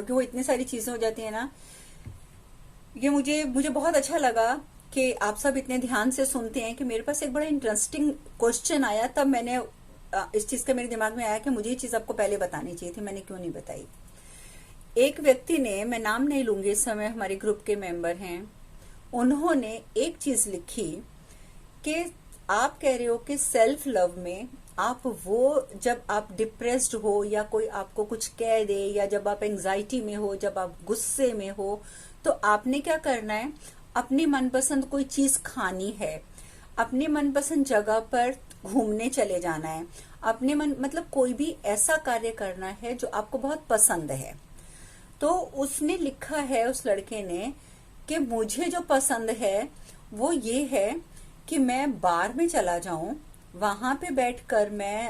क्योंकि वो इतनी सारी चीजें हो जाती है ना। ये मुझे मुझे बहुत अच्छा लगा कि आप सब इतने ध्यान से सुनते हैं कि मेरे पास एक बड़ा इंटरेस्टिंग क्वेश्चन आया, तब मैंने इस चीज का मेरे दिमाग में आया कि मुझे ये चीज आपको पहले बतानी चाहिए थी, मैंने क्यों नहीं बताई। एक व्यक्ति ने, मैं नाम नहीं लूंगी, इस समय हमारे ग्रुप के मेंबर हैं, उन्होंने एक चीज लिखी कि आप कह रहे हो कि सेल्फ लव में आप वो, जब आप डिप्रेस्ड हो या कोई आपको कुछ कह दे, या जब आप एंजाइटी में हो, जब आप गुस्से में हो, तो आपने क्या करना है, अपनी मनपसंद कोई चीज खानी है, अपनी मनपसंद जगह पर घूमने चले जाना है, अपने मन मतलब कोई भी ऐसा कार्य करना है जो आपको बहुत पसंद है। तो उसने लिखा है, उस लड़के ने, कि मुझे जो पसंद है वो ये है कि मैं बार में चला जाऊं, वहां पे बैठकर मैं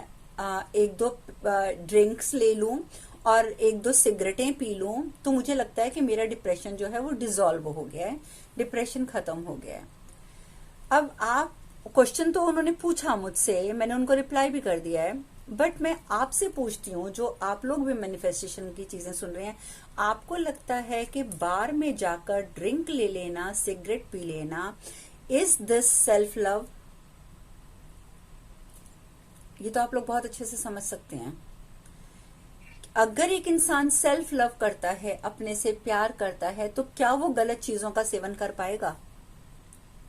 एक दो ड्रिंक्स ले लूं और एक दो सिगरेटें पी लूं, तो मुझे लगता है कि मेरा डिप्रेशन जो है वो डिसॉल्व हो गया है, डिप्रेशन खत्म हो गया है। अब आप, क्वेश्चन तो उन्होंने पूछा मुझसे, मैंने उनको रिप्लाई भी कर दिया है, बट मैं आपसे पूछती हूँ, जो आप लोग भी मैनिफेस्टेशन की चीजें सुन रहे हैं, आपको लगता है कि बार में जाकर ड्रिंक ले लेना, सिगरेट पी लेना, इज दिस सेल्फ लव? ये तो आप लोग बहुत अच्छे से समझ सकते हैं। अगर एक इंसान सेल्फ लव करता है, अपने से प्यार करता है, तो क्या वो गलत चीजों का सेवन कर पाएगा?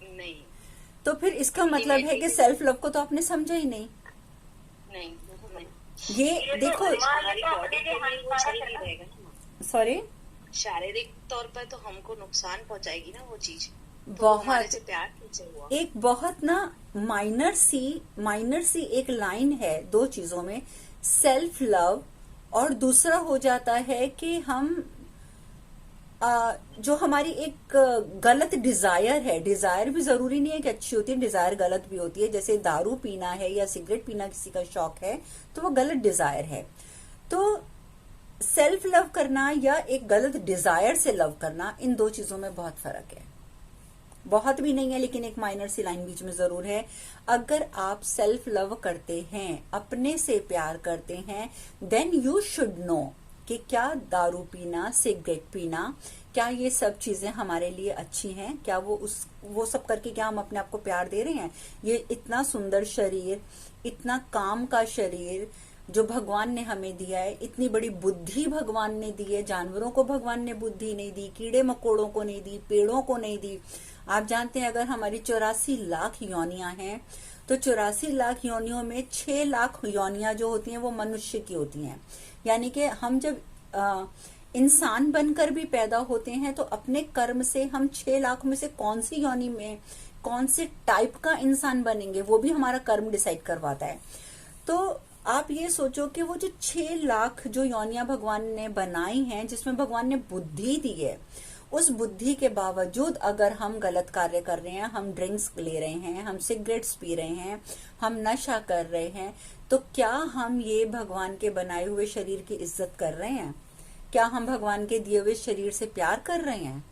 नहीं। तो फिर इसका मतलब है कि सेल्फ लव को तो आपने समझा ही नहीं। नहीं, बिल्कुल नहीं। ये देखो, हमारी बॉडी के लिए वो सही नहीं रहेगा ना। सॉरी, शारीरिक तौर पर तो हमको नुकसान पहुंचाएगी ना वो चीज, तो वो हमारे बहुत से प्यार कैसे हुआ? एक बहुत ना माइनर सी एक लाइन है दो चीजों में, सेल्फ लव, और दूसरा हो जाता है कि हम जो हमारी एक गलत डिजायर है, डिजायर भी जरूरी नहीं है कि अच्छी होती है, डिजायर गलत भी होती है, जैसे दारू पीना है या सिगरेट पीना किसी का शौक है तो वो गलत डिजायर है। तो सेल्फ लव करना या एक गलत डिजायर से लव करना, इन दो चीजों में बहुत फर्क है। बहुत भी नहीं है, लेकिन एक माइनर सी लाइन बीच में जरूर है। अगर आप सेल्फ लव करते हैं, अपने से प्यार करते हैं, देन यू शुड नो कि क्या दारू पीना, सिगरेट पीना, क्या ये सब चीजें हमारे लिए अच्छी हैं? क्या वो सब करके क्या हम अपने आप को प्यार दे रहे हैं? ये इतना सुंदर शरीर, इतना काम का शरीर जो भगवान ने हमें दिया है, इतनी बड़ी बुद्धि भगवान ने दी है, जानवरों को भगवान ने बुद्धि नहीं दी, कीड़े मकोड़ों को नहीं दी, पेड़ों को नहीं दी। आप जानते हैं, अगर हमारी 84 लाख योनियां हैं, तो 84 लाख योनियों में 6 लाख योनियां जो होती हैं वो मनुष्य की होती हैं। यानी कि हम जब इंसान बनकर भी पैदा होते हैं, तो अपने कर्म से हम 6 लाख में से कौन सी योनि में कौन से टाइप का इंसान बनेंगे, वो भी हमारा कर्म डिसाइड करवाता है। तो आप ये सोचो कि वो जो 6 लाख जो योनियां भगवान ने बनाई हैं, जिसमें भगवान ने बुद्धि दी है, उस बुद्धि के बावजूद अगर हम गलत कार्य कर रहे हैं, हम ड्रिंक्स ले रहे हैं, हम सिगरेट्स पी रहे हैं, हम नशा कर रहे हैं, तो क्या हम ये भगवान के बनाए हुए शरीर की इज्जत कर रहे हैं? क्या हम भगवान के दिए हुए शरीर से प्यार कर रहे हैं?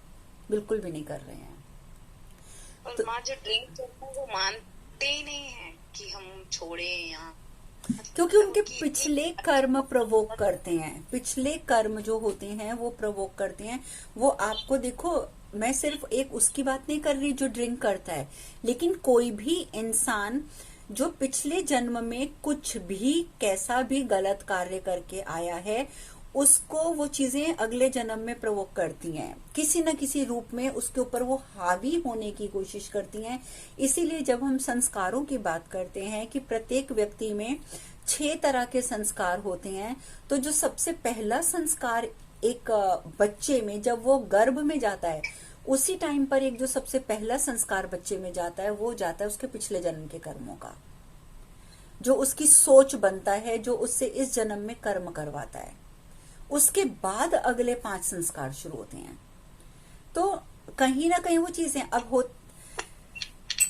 बिल्कुल भी नहीं कर रहे हैं। और माँ जो ड्रिंक करते हैं वो मानते ही नहीं है कि हम छोड़े या, क्योंकि उनके पिछले कर्म प्रवोक करते हैं, पिछले कर्म जो होते हैं वो प्रवोक करते हैं। वो आपको देखो, मैं सिर्फ एक उसकी बात नहीं कर रही जो ड्रिंक करता है, लेकिन कोई भी इंसान जो पिछले जन्म में कुछ भी कैसा भी गलत कार्य करके आया है, उसको वो चीजें अगले जन्म में प्रवोक करती हैं, किसी न किसी रूप में उसके ऊपर वो हावी होने की कोशिश करती हैं। इसीलिए जब हम संस्कारों की बात करते हैं कि प्रत्येक व्यक्ति में 6 तरह के संस्कार होते हैं, तो जो सबसे पहला संस्कार एक बच्चे में, जब वो गर्भ में जाता है, उसी टाइम पर एक जो सबसे पहला संस्कार बच्चे में जाता है, वो जाता है उसके पिछले जन्म के कर्मों का, जो उसकी सोच बनता है, जो उससे इस जन्म में कर्म करवाता है। उसके बाद अगले 5 संस्कार शुरू होते हैं। तो कहीं ना कहीं वो चीजें अब हो,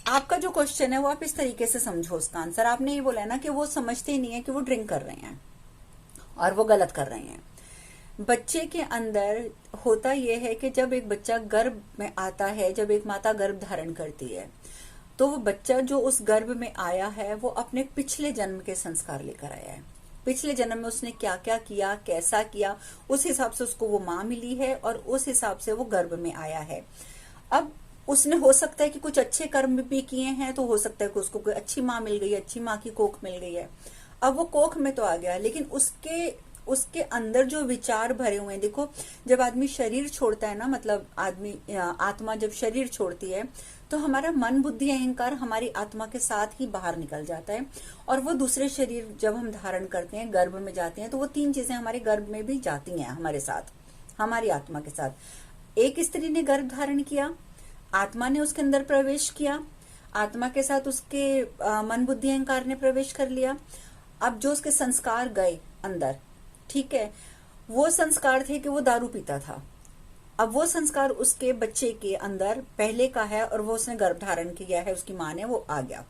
आपका जो क्वेश्चन है वो आप इस तरीके से समझो उसका आंसर। आपने ये बोला है ना कि वो समझते ही नहीं है कि वो ड्रिंक कर रहे हैं और वो गलत कर रहे हैं। बच्चे के अंदर होता यह है कि जब एक बच्चा गर्भ में आता है, जब एक माता गर्भ धारण करती है, तो वो बच्चा जो उस गर्भ में आया है वो अपने पिछले जन्म के संस्कार लेकर आया है। पिछले जन्म में उसने क्या क्या किया, कैसा किया, उस हिसाब से उसको वो माँ मिली है और उस हिसाब से वो गर्भ में आया है। अब उसने हो सकता है कि कुछ अच्छे कर्म भी किए हैं, तो हो सकता है कि उसको कोई अच्छी माँ मिल गई है, अच्छी माँ की कोख मिल गई है। अब वो कोख में तो आ गया, लेकिन उसके उसके अंदर जो विचार भरे हुए हैं, देखो जब आदमी शरीर छोड़ता है ना, मतलब आदमी आत्मा जब शरीर छोड़ती है तो हमारा मन बुद्धि अहंकार हमारी आत्मा के साथ ही बाहर निकल जाता है, और वो दूसरे शरीर जब हम धारण करते हैं, गर्भ में जाते हैं, तो वो तीन चीजें हमारे गर्भ में भी जाती हैं हमारे साथ, हमारी आत्मा के साथ। एक स्त्री ने गर्भ धारण किया, आत्मा ने उसके अंदर प्रवेश किया, आत्मा के साथ उसके मन बुद्धि अहंकार ने प्रवेश कर लिया। अब जो उसके संस्कार गए अंदर, ठीक है, वो संस्कार थे कि वो दारू पीता था। अब वो संस्कार उसके बच्चे के अंदर पहले का है और वो उसने गर्भ धारण किया है, उसकी माँ ने, वो आ गया।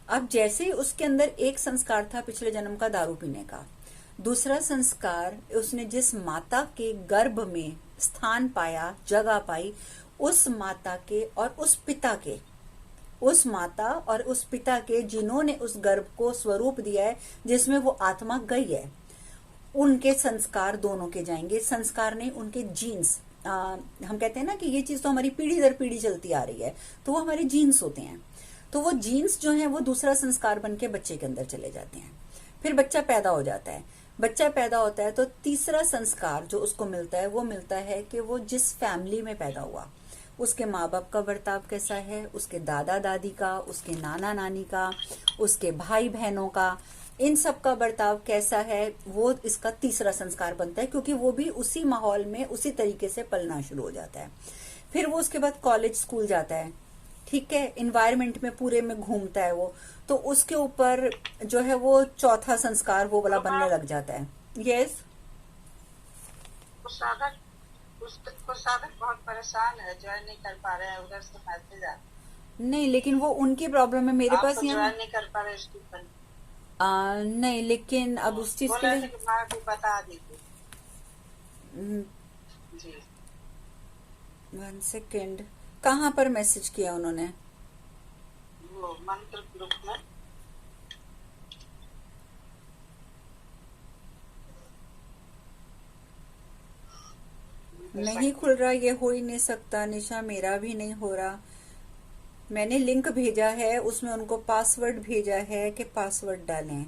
अब जैसे ही उसके अंदर एक संस्कार था पिछले जन्म का दारू पीने का, दूसरा संस्कार उसने जिस माता के गर्भ में स्थान पाया, जगह पाई, उस माता के और उस पिता के, उस माता और उस पिता के जिन्होंने उस गर्भ को स्वरूप दिया है जिसमें वो आत्मा गई है, उनके संस्कार दोनों के जाएंगे। संस्कार नहीं, उनके जीन्स। हम कहते हैं ना कि ये चीज तो हमारी पीढ़ी दर पीढ़ी चलती आ रही है, तो वो हमारे जीन्स होते हैं। तो वो जीन्स जो है वो दूसरा संस्कार बन के बच्चे के अंदर चले जाते हैं। फिर बच्चा पैदा हो जाता है, बच्चा पैदा होता है तो तीसरा संस्कार जो उसको मिलता है वो मिलता है कि वो जिस फैमिली में पैदा हुआ, उसके माँ बाप का बर्ताव कैसा है, उसके दादा दादी का, उसके नाना नानी का, उसके भाई बहनों का, इन सब का बर्ताव कैसा है, वो इसका तीसरा संस्कार बनता है, क्योंकि वो भी उसी माहौल में उसी तरीके से पलना शुरू हो जाता है। फिर वो उसके बाद कॉलेज स्कूल जाता है, ठीक है, इन्वायरमेंट में पूरे में घूमता है वो, तो उसके ऊपर जो है वो चौथा संस्कार वो वाला बनने लग जाता है। यस, कुछ साधक बहुत परेशान है, ज्वाइन नहीं कर पा रहे हैं, उधर से मैसेज आ। नहीं, लेकिन वो उनकी प्रॉब्लम है, मेरे आप पास तो यहाँ ज्वाइन नहीं कर पा रहे स्टीफन। नहीं, लेकिन अब उस चीज के बोला लिए कि माँ भी बता दीजिए। हम्म, जी, 1 सेकेंड, कहाँ पर मैसेज किया उन्होंने? वो मंत्र ग्रुप में। नहीं खुल रहा, ये हो ही नहीं सकता निशा, मेरा भी नहीं हो रहा। मैंने लिंक भेजा है, उसमें उनको पासवर्ड भेजा है कि पासवर्ड डालें।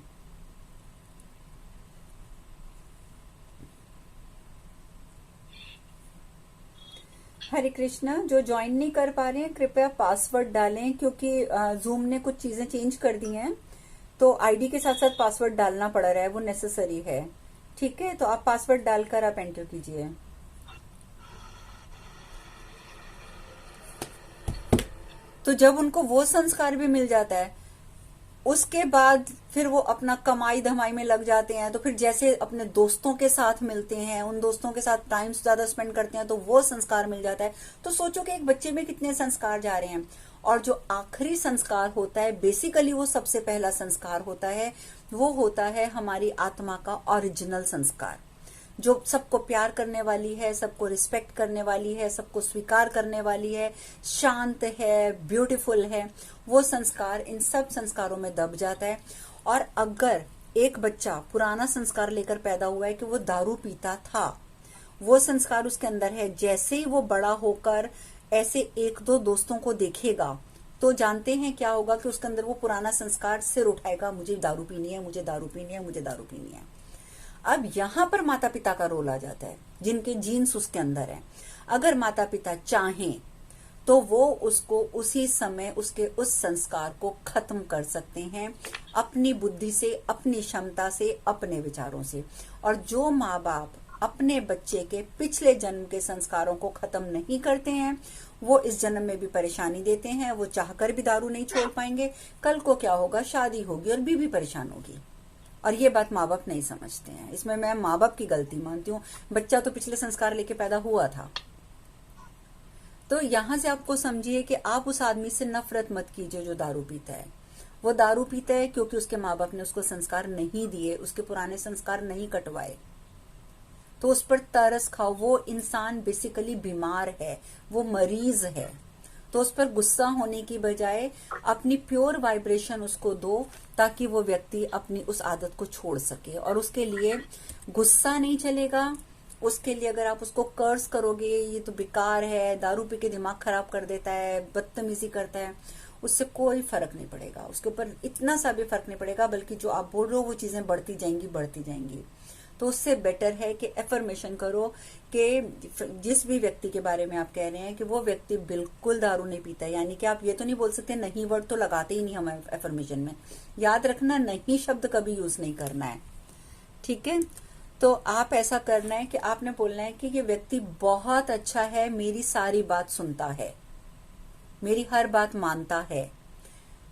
हरे कृष्णा, जो ज्वाइन नहीं कर पा रहे हैं कृपया पासवर्ड डालें, क्योंकि जूम ने कुछ चीजें चेंज कर दी हैं, तो आईडी के साथ साथ पासवर्ड डालना पड़ रहा है, वो नेसेसरी है। ठीक है, तो आप पासवर्ड डालकर आप एंटर कीजिए। तो जब उनको वो संस्कार भी मिल जाता है, उसके बाद फिर वो अपना कमाई धमाई में लग जाते हैं, तो फिर जैसे अपने दोस्तों के साथ मिलते हैं, उन दोस्तों के साथ टाइम ज्यादा स्पेंड करते हैं, तो वो संस्कार मिल जाता है। तो सोचो कि एक बच्चे में कितने संस्कार जा रहे हैं, और जो आखिरी संस्कार होता है, बेसिकली वो सबसे पहला संस्कार होता है, वो होता है हमारी आत्मा का ओरिजिनल संस्कार, जो सबको प्यार करने वाली है, सबको रिस्पेक्ट करने वाली है, सबको स्वीकार करने वाली है, शांत है, ब्यूटीफुल है। वो संस्कार इन सब संस्कारों में दब जाता है। और अगर एक बच्चा पुराना संस्कार लेकर पैदा हुआ है कि वो दारू पीता था, वो संस्कार उसके अंदर है, जैसे ही वो बड़ा होकर ऐसे एक दो दोस्तों को देखेगा, तो जानते हैं क्या होगा कि उसके अंदर वो पुराना संस्कार सिर उठाएगा, मुझे दारू पीनी है, मुझे दारू पीनी है, मुझे दारू पीनी है। अब यहां पर माता पिता का रोल आ जाता है, जिनके जीन्स उसके अंदर है। अगर माता पिता चाहें तो वो उसको उसी समय उसके उस संस्कार को खत्म कर सकते हैं, अपनी बुद्धि से, अपनी क्षमता से, अपने विचारों से। और जो माँ बाप अपने बच्चे के पिछले जन्म के संस्कारों को खत्म नहीं करते हैं, वो इस जन्म में भी परेशानी देते हैं। वो चाहकर भी दारू नहीं छोड़ पाएंगे, कल को क्या होगा, शादी होगी और बीवी परेशान होगी। और ये बात माँ बाप नहीं समझते हैं, इसमें मैं माँ बाप की गलती मानती हूँ। बच्चा तो पिछले संस्कार लेके पैदा हुआ था। तो यहां से आपको समझिए कि आप उस आदमी से नफरत मत कीजिए जो दारू पीता है। वो दारू पीता है क्योंकि उसके माँ बाप ने उसको संस्कार नहीं दिए, उसके पुराने संस्कार नहीं कटवाए, तो उस पर तरस खाओ। वो इंसान बेसिकली बीमार है, वो मरीज है। तो उस पर गुस्सा होने की बजाय अपनी प्योर वाइब्रेशन उसको दो, ताकि वो व्यक्ति अपनी उस आदत को छोड़ सके। और उसके लिए गुस्सा नहीं चलेगा, उसके लिए अगर आप उसको कर्स करोगे, ये तो बेकार है, दारू पी के दिमाग खराब कर देता है, बदतमीजी करता है, उससे कोई फर्क नहीं पड़ेगा, उसके ऊपर इतना सा भी फर्क नहीं पड़ेगा, बल्कि जो आप बोल रहे हो वो चीजें बढ़ती जाएंगी बढ़ती जाएंगी। तो उससे बेटर है कि एफर्मेशन करो कि जिस भी व्यक्ति के बारे में आप कह रहे हैं कि वो व्यक्ति बिल्कुल दारू नहीं पीता है, यानी कि आप ये तो नहीं बोल सकते नहीं वर्ड तो लगाते ही नहीं हम एफर्मेशन में। याद रखना, नहीं शब्द कभी यूज नहीं करना है, ठीक है। तो आप ऐसा करना है कि आपने बोलना है कि ये व्यक्ति बहुत अच्छा है, मेरी सारी बात सुनता है, मेरी हर बात मानता है,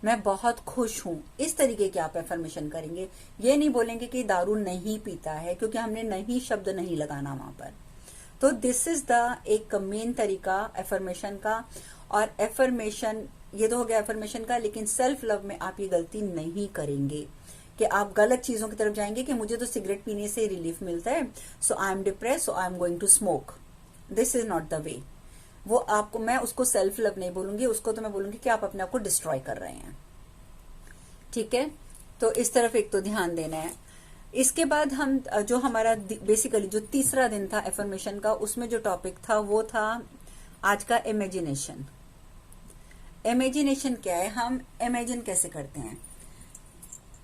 मैं बहुत खुश हूं। इस तरीके की आप एफर्मेशन करेंगे। ये नहीं बोलेंगे कि दारू नहीं पीता है, क्योंकि हमने नहीं शब्द नहीं लगाना वहां पर। तो दिस इज द एक मेन तरीका एफर्मेशन का। और एफर्मेशन, ये तो हो गया एफर्मेशन का, लेकिन सेल्फ लव में आप ये गलती नहीं करेंगे कि आप गलत चीजों की तरफ जाएंगे कि मुझे तो सिगरेट पीने से रिलीफ मिलता है, so I am depress, so I am going to smoke. This is not the way. वो आपको, मैं उसको सेल्फ लव नहीं बोलूंगी, उसको तो मैं बोलूंगी कि आप अपने आप को डिस्ट्रॉय कर रहे हैं, ठीक है। तो इस तरफ एक तो ध्यान देना है। इसके बाद हम जो हमारा बेसिकली जो तीसरा दिन था एफर्मेशन का, उसमें जो टॉपिक था वो था आज का इमेजिनेशन। इमेजिनेशन क्या है, हम इमेजिन कैसे करते हैं।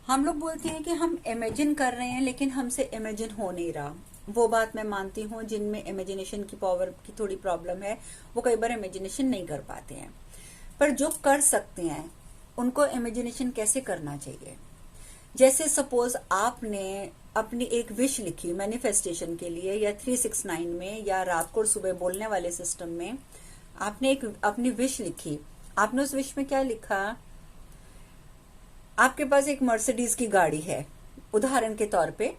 हम लोग बोलते हैं कि हम इमेजिन कर रहे हैं, लेकिन हमसे इमेजिन हो नहीं रहा। वो बात मैं मानती हूँ, जिनमें इमेजिनेशन की पावर की थोड़ी प्रॉब्लम है, वो कई बार इमेजिनेशन नहीं कर पाते हैं। पर जो कर सकते हैं उनको इमेजिनेशन कैसे करना चाहिए। जैसे सपोज आपने अपनी एक विश लिखी मैनिफेस्टेशन के लिए, या 369 में, या रात को सुबह बोलने वाले सिस्टम में आपने एक अपनी विश लिखी। आपने उस विश में क्या लिखा, आपके पास एक मर्सिडीज की गाड़ी है। उदाहरण के तौर पे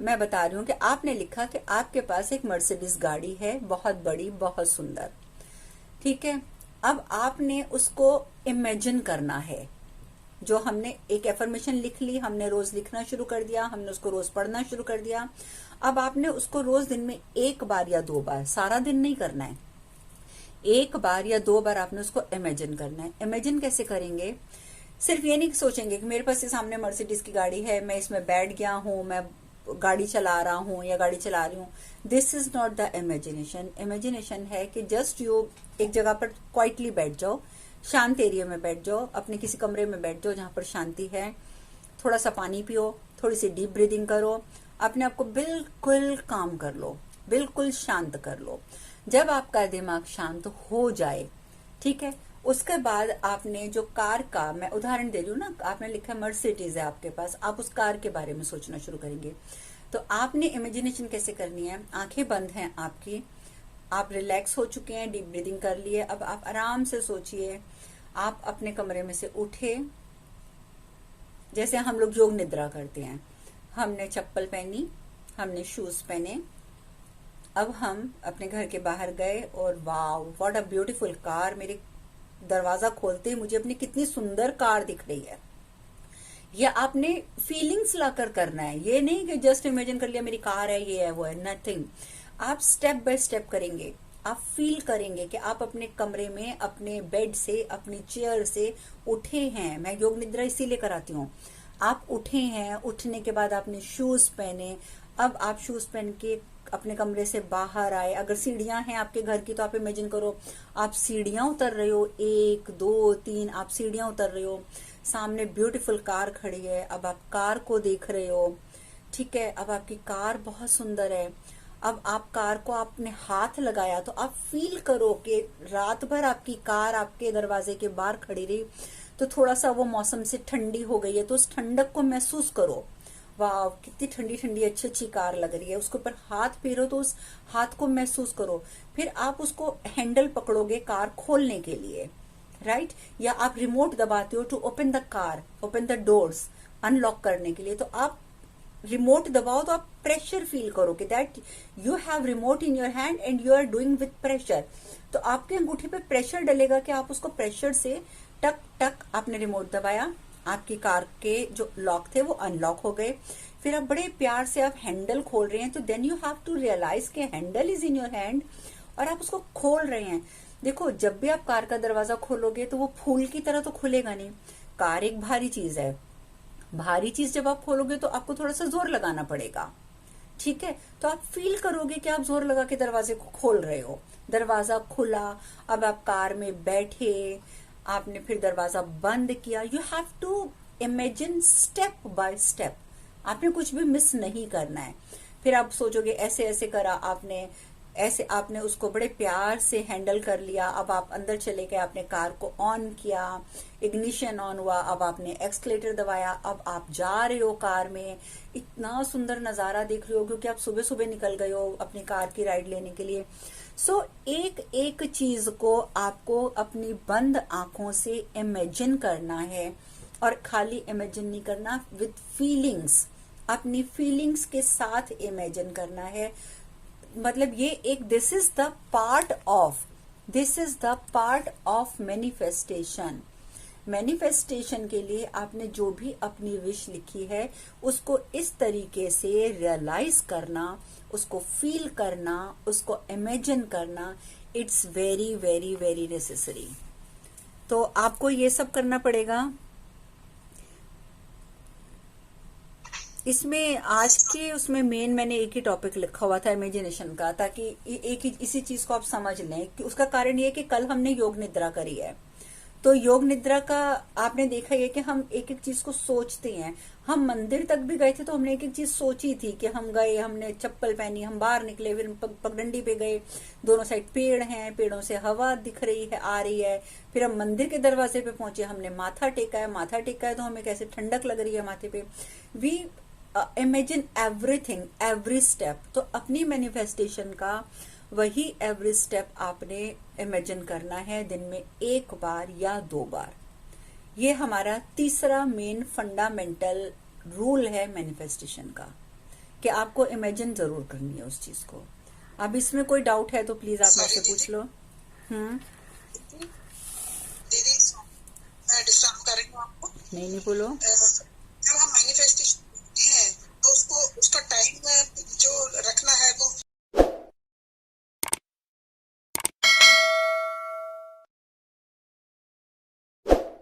मैं बता रही हूं कि आपने लिखा कि आपके पास एक मर्सिडीज गाड़ी है, बहुत बड़ी, बहुत सुंदर, ठीक है। अब आपने उसको इमेजिन करना है। जो हमने एक एफर्मेशन लिख ली, हमने रोज लिखना शुरू कर दिया, हमने उसको रोज पढ़ना शुरू कर दिया। अब आपने उसको रोज दिन में एक बार या 2 बार, सारा दिन नहीं करना है, एक बार या 2 बार आपने उसको इमेजिन करना है। इमेजिन कैसे करेंगे, सिर्फ ये नहीं सोचेंगे कि मेरे पास ये सामने मर्सिडीज की गाड़ी है, मैं इसमें बैठ गया हूं, मैं गाड़ी चला रहा हूं या गाड़ी चला रही हूं। This is not the imagination. Imagination है कि जस्ट यू एक जगह पर क्वाइटली बैठ जाओ, शांत एरिया में बैठ जाओ, अपने किसी कमरे में बैठ जाओ जहां पर शांति है, थोड़ा सा पानी पियो, थोड़ी सी डीप ब्रीदिंग करो, अपने आप को बिल्कुल काम कर लो, बिल्कुल शांत कर लो। जब आपका दिमाग शांत हो जाए, ठीक है, उसके बाद आपने जो कार का, मैं उदाहरण दे रही हूँ ना, आपने लिखा मर्सिडीज है आपके पास, आप उस कार के बारे में सोचना शुरू करेंगे। तो आपने इमेजिनेशन कैसे करनी है, आंखें बंद हैं आपकी, आप रिलैक्स हो चुके हैं, डीप ब्रीदिंग कर लिए। अब आप आराम से सोचिए, आप अपने कमरे में से उठे, जैसे हम लोग योग निद्रा करते हैं। हमने चप्पल पहनी, हमने शूज पहने, अब हम अपने घर के बाहर गए और वाह व्हाट अ ब्यूटीफुल कार, मेरे दरवाजा खोलते ही मुझे अपनी कितनी सुंदर कार दिख रही है। या आपने फीलिंग्स लाकर करना है, ये नहीं कि जस्ट इमेजिन कर लिया मेरी कार है, ये है, वो है, नथिंग। आप स्टेप बाय स्टेप करेंगे, आप फील करेंगे कि आप अपने कमरे में, अपने बेड से, अपनी चेयर से उठे हैं। मैं योग निद्रा इसीलिए कराती हूँ। आप उठे हैं, उठने के बाद आपने शूज पहने, अब आप शूज पहन के अपने कमरे से बाहर आए। अगर सीढ़ियां हैं आपके घर की तो आप इमेजिन करो आप सीढ़ियां उतर रहे हो, 1 2 3 आप सीढ़ियां उतर रहे हो, सामने ब्यूटीफुल कार खड़ी है, अब आप कार को देख रहे हो, ठीक है। अब आपकी कार बहुत सुंदर है। अब आप कार को आपने हाथ लगाया तो आप फील करो कि रात भर आपकी कार आपके दरवाजे के बाहर खड़ी रही, तो थोड़ा सा वो मौसम से ठंडी हो गई है, तो उस ठंडक को महसूस करो। वाह कितनी ठंडी ठंडी अच्छी अच्छी कार लग रही है। उसके ऊपर हाथ फेरो तो उस हाथ को महसूस करो। फिर आप उसको हैंडल पकड़ोगे कार खोलने के लिए, राइट, या आप रिमोट दबाते हो to open the car, open the doors, unlock करने के लिए। तो आप रिमोट दबाओ तो आप प्रेशर फील करोगे, that you have remote in your hand and you are doing with pressure. तो आपके अंगूठे पे प्रेशर डलेगा कि आप उसको प्रेशर से टक टक, आपने रिमोट दबाया, आपकी कार के जो लॉक थे वो अनलॉक हो गए। फिर आप बड़े प्यार से आप हैंडल खोल रहे हैं, तो then you have to realize के handle is in your hand और आप उसको खोल रहे हैं। देखो, जब भी आप कार का दरवाजा खोलोगे तो वो फूल की तरह तो खुलेगा नहीं। कार एक भारी चीज है, भारी चीज जब आप खोलोगे तो आपको थोड़ा सा जोर लगाना पड़ेगा, ठीक है। तो आप फील करोगे कि आप जोर लगा के दरवाजे को खोल रहे हो। दरवाजा खुला, अब आप कार में बैठे, आपने फिर दरवाजा बंद किया। You have to imagine step by step, आपने कुछ भी मिस नहीं करना है। फिर आप सोचोगे ऐसे ऐसे करा आपने, ऐसे आपने उसको बड़े प्यार से हैंडल कर लिया। अब आप अंदर चले गए, आपने कार को ऑन किया, इग्निशन ऑन हुआ, अब आपने एक्सलेटर दबाया, अब आप जा रहे हो कार में। इतना सुंदर नजारा देख रहे हो क्योंकि आप सुबह सुबह निकल गए हो अपनी कार की राइड लेने के लिए। सो एक एक चीज को आपको अपनी बंद आंखों से इमेजिन करना है, और खाली इमेजिन नहीं करना, विथ फीलिंग्स, अपनी फीलिंग्स के साथ इमेजिन करना है। मतलब ये एक this is the part of manifestation. Manifestation के लिए आपने जो भी अपनी विश लिखी है उसको इस तरीके से रियलाइज करना, उसको फील करना, उसको इमेजिन करना, it's very very very necessary. तो आपको ये सब करना पड़ेगा। इसमें आज के उसमें मेन मैंने एक ही टॉपिक लिखा हुआ था इमेजिनेशन का, ताकि एक ही इसी चीज को आप समझ लें कि उसका कारण ये है कि कल हमने योग निद्रा करी है। तो योग निद्रा का आपने देखा है कि हम एक एक चीज को सोचते हैं। हम मंदिर तक भी गए थे तो हमने एक एक चीज सोची थी कि हम गए, हमने चप्पल पहनी, हम बाहर निकले, फिर पगडंडी पे गए, दोनों साइड पेड़ हैं, पेड़ों से हवा दिख रही है, आ रही है। फिर हम मंदिर के दरवाजे पे पहुंचे, हमने माथा टेका है तो हमें कैसे ठंडक लग रही है माथे पे। We imagine everything, every step. तो अपनी मैनिफेस्टेशन का वही एवरी स्टेप आपने इमेजिन करना है, दिन में एक बार या 2 बार। ये हमारा तीसरा मेन फंडामेंटल रूल है मैनिफेस्टेशन का, कि आपको इमेजिन जरूर करनी है उस चीज को। अब इसमें कोई डाउट है तो प्लीज आप मुझसे पूछ लो। दीदी मैं डिस्टर्ब कर रही हूँ आपको? नहीं बोलो।